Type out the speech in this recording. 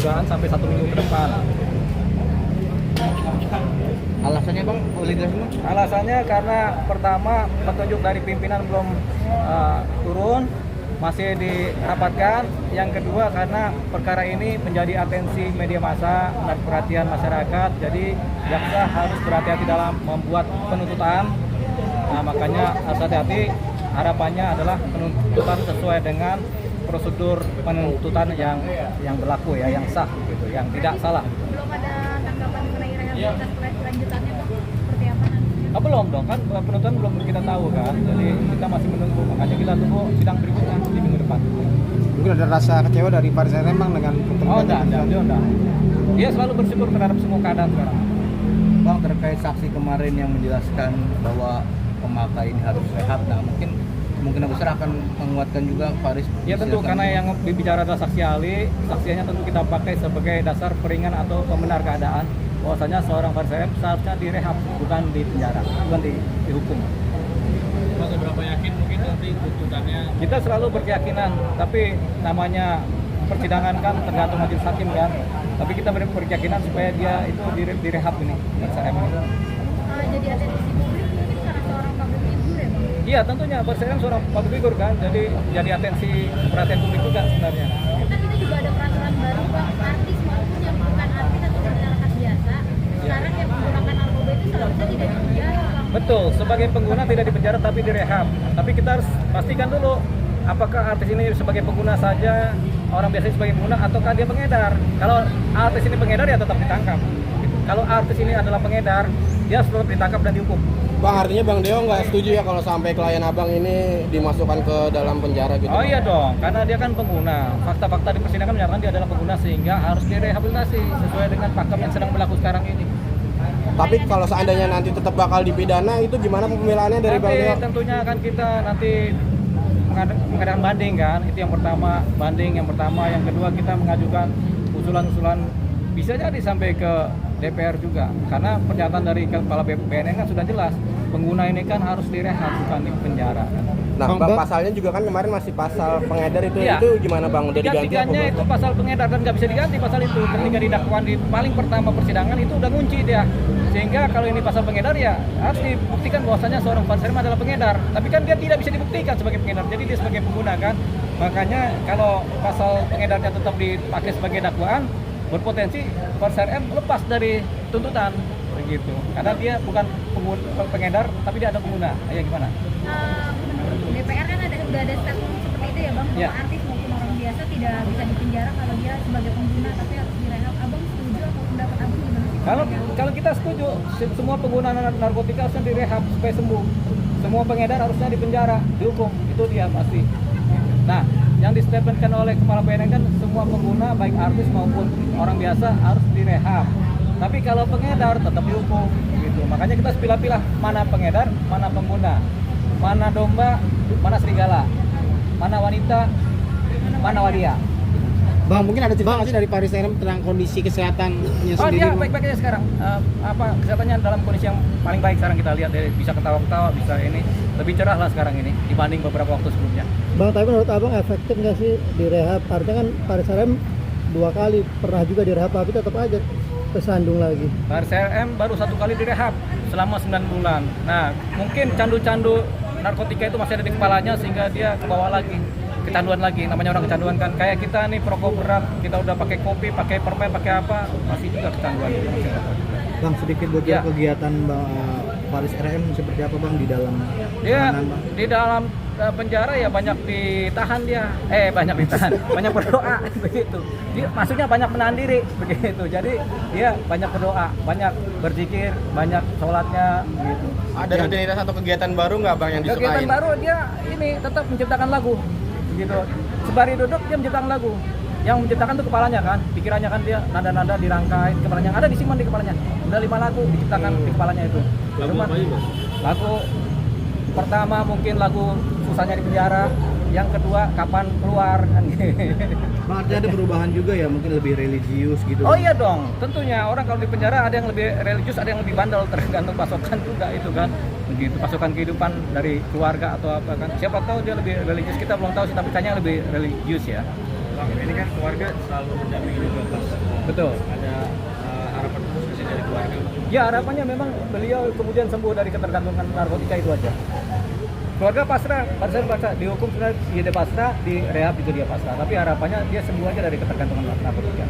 dugaan sampai 1 minggu ke depan. Alasannya bang, boleh jelasin bang? Alasannya karena pertama petunjuk dari pimpinan belum turun, masih dirapatkan. Yang kedua karena perkara ini menjadi atensi media massa dan perhatian masyarakat, jadi jaksa harus berhati-hati dalam membuat penuntutan. Nah, makanya harus hati-hati. Harapannya adalah penuntutan sesuai dengan prosedur penuntutan yang berlaku ya, yang sah gitu, yang tidak salah. Belum ada tanggapan mengenai rehabilitas lanjutannya Bang? Seperti apa nanti? Belum dong, kan penuntutan belum kita tahu kan, jadi kita masih menunggu, makanya kita tunggu sidang berikutnya di minggu depan. Mungkin ada rasa kecewa dari Faris RM bang dengan Oh enggak, dia selalu bersyukur terhadap semua keadaan sekarang. Bang, terkait saksi kemarin yang menjelaskan bahwa pemakai ini harus rehab, nah mungkin kemungkinan besar akan menguatkan juga Faris. Ya tentu, karena yang bicara adalah saksi ahli, saksinya tentu kita pakai sebagai dasar peringan atau pembenar keadaan bahwasanya seorang Faris RM seharusnya direhab, bukan di penjara, bukan dihukum. Mas, seberapa yakin mungkin nanti tuntutannya? Kita selalu berkeyakinan, tapi namanya persidangan kan tergantung majelis hakim kan. Tapi kita berkeyakinan supaya dia itu direhab ini, Faris RM ini. Jadi atensi publik mungkin karena seorang public figure ya Bang? Iya tentunya, Faris RM seorang public figure kan, jadi atensi perhatian publik juga sebenarnya. Kan kita juga ada peraturan baru Bang, artis maupun yang bukan artis atau masyarakat biasa sekarang yang menggunakan narkoba itu seharusnya tidak dipenjara Bang. Betul, sebagai pengguna tidak dipenjara tapi direhab. Tapi kita harus pastikan dulu apakah artis ini sebagai pengguna saja, orang biasa sebagai pengguna, ataukah dia pengedar. Kalau artis ini pengedar ya tetap ditangkap. Kalau artis ini adalah pengedar, dia harus tetap ditangkap dan dihukum. Bang, artinya Bang Deo nggak setuju ya kalau sampai klien abang ini dimasukkan ke dalam penjara gitu? Oh iya dong, karena dia kan pengguna. Fakta-fakta di persidangan menyatakan dia adalah pengguna sehingga harus direhabilitasi sesuai dengan pakem yang sedang berlaku sekarang ini. Tapi kalau seandainya nanti tetap bakal dipidana, itu gimana pembelaannya dari Bang Deo? Tentunya akan kita nanti mengadakan banding kan, itu yang pertama, banding yang pertama. Yang kedua kita mengajukan usulan-usulan, bisa jadi sampai ke DPR juga, karena pernyataan dari Kepala BNN kan sudah jelas, pengguna ini kan harus direhab, bukan di penjara kan. Nah, Bang, pasalnya juga kan kemarin masih pasal pengedar itu, Iya. Itu gimana Bang? Udah diganti apa Tiga-tiganya Bang? itu pasal pengedar dan nggak bisa diganti pasal itu. Ketika didakwaan di paling pertama persidangan itu udah kunci dia. Sehingga kalau ini pasal pengedar ya harus dibuktikan bahwasanya seorang Faris RM adalah pengedar. Tapi kan dia tidak bisa dibuktikan sebagai pengedar, jadi dia sebagai pengguna kan. Makanya kalau pasal pengedarnya tetap dipakai sebagai dakwaan, berpotensi Faris RM lepas dari tuntutan begitu. Karena dia bukan pengedar, tapi dia ada pengguna. Ayo gimana? Menurut DPR kan udah ada statement seperti itu ya Bang, bahwa Ya. artis maupun orang biasa tidak bisa dipenjara kalau dia sebagai pengguna tapi harus direhab. Abang setuju atau pendapat Abang gimana sih? Kalau kita setuju, semua pengguna narkotika harusnya direhab supaya sembuh. Semua pengedar harusnya dipenjara, dihukum. Itu dia pasti. Nah, yang distatementkan oleh Kepala BNN kan semua pengguna baik artis maupun orang biasa harus direhab. Tapi kalau pengedar tetap dihukum gitu. Makanya kita harus pilih-pilih mana pengedar, mana pengguna. Mana domba, mana serigala. Mana wanita, mana waria. Bang, mungkin ada cerita nggak sih dari Faris RM tentang kondisi kesehatannya Oh sendiri? dia Bang? baik-baik aja sekarang. Kesehatannya dalam kondisi yang paling baik sekarang, kita lihat dia bisa ketawa-ketawa, bisa ini lebih cerah lah sekarang ini dibanding beberapa waktu sebelumnya. Bang, tapi menurut abang efektif nggak sih direhab? Artinya kan Faris RM 2 kali pernah juga direhab, tapi tetap aja kesandung lagi. Faris RM baru 1 kali direhab selama 9 bulan. Nah mungkin candu-candu narkotika itu masih ada di kepalanya sehingga dia kebawa lagi, kecanduan lagi. Namanya orang kecanduan kan, kayak kita nih perokok berat, kita udah pakai kopi, pakai permen, pakai apa, masih juga kecanduan. Bang, sedikit bocor Ya. kegiatan Bang Faris RM seperti apa Bang di dalam Dia tahanan, Bang? di dalam penjara ya banyak ditahan dia, banyak ditahan, banyak berdoa begitu. Dia maksudnya banyak menahan diri begitu. Jadi dia banyak berdoa, banyak berzikir, banyak sholatnya begitu. Ada rutinitas atau kegiatan baru nggak Bang yang Kegiatan disukain? baru dia ini tetap menciptakan lagu begitu. Sebari duduk dia menciptakan lagu. Yang menciptakan tuh kepalanya kan, pikirannya kan dia nada-nada dirangkai kepalanya, ada disimpan di kepalanya. Udah 5 lagu diciptakan di kepalanya itu. Lagu Cuman, apa aja, Bang? lagu pertama mungkin lagu susahnya di penjara, yang kedua kapan keluar kan. Bang, artinya ada perubahan juga ya, mungkin lebih religius gitu. Oh iya dong, tentunya orang kalau di penjara ada yang lebih religius, ada yang lebih bandel, tergantung pasokan juga itu kan. Begitu pasokan kehidupan dari keluarga atau apa kan. Siapa tahu dia lebih religius, kita belum tahu sih, tapi kayaknya lebih religius ya. Bang, ini kan keluarga selalu mendampingi juga pas Betul. ada harapan khusus sih dari keluarga. Ya harapannya memang beliau kemudian sembuh dari ketergantungan narkotika itu aja. Keluarga pasrah, pasrah dihukum sudah dia pasrah, di rehab juga dia pasrah. Tapi harapannya dia sembuh aja dari ketergantungan narkotika.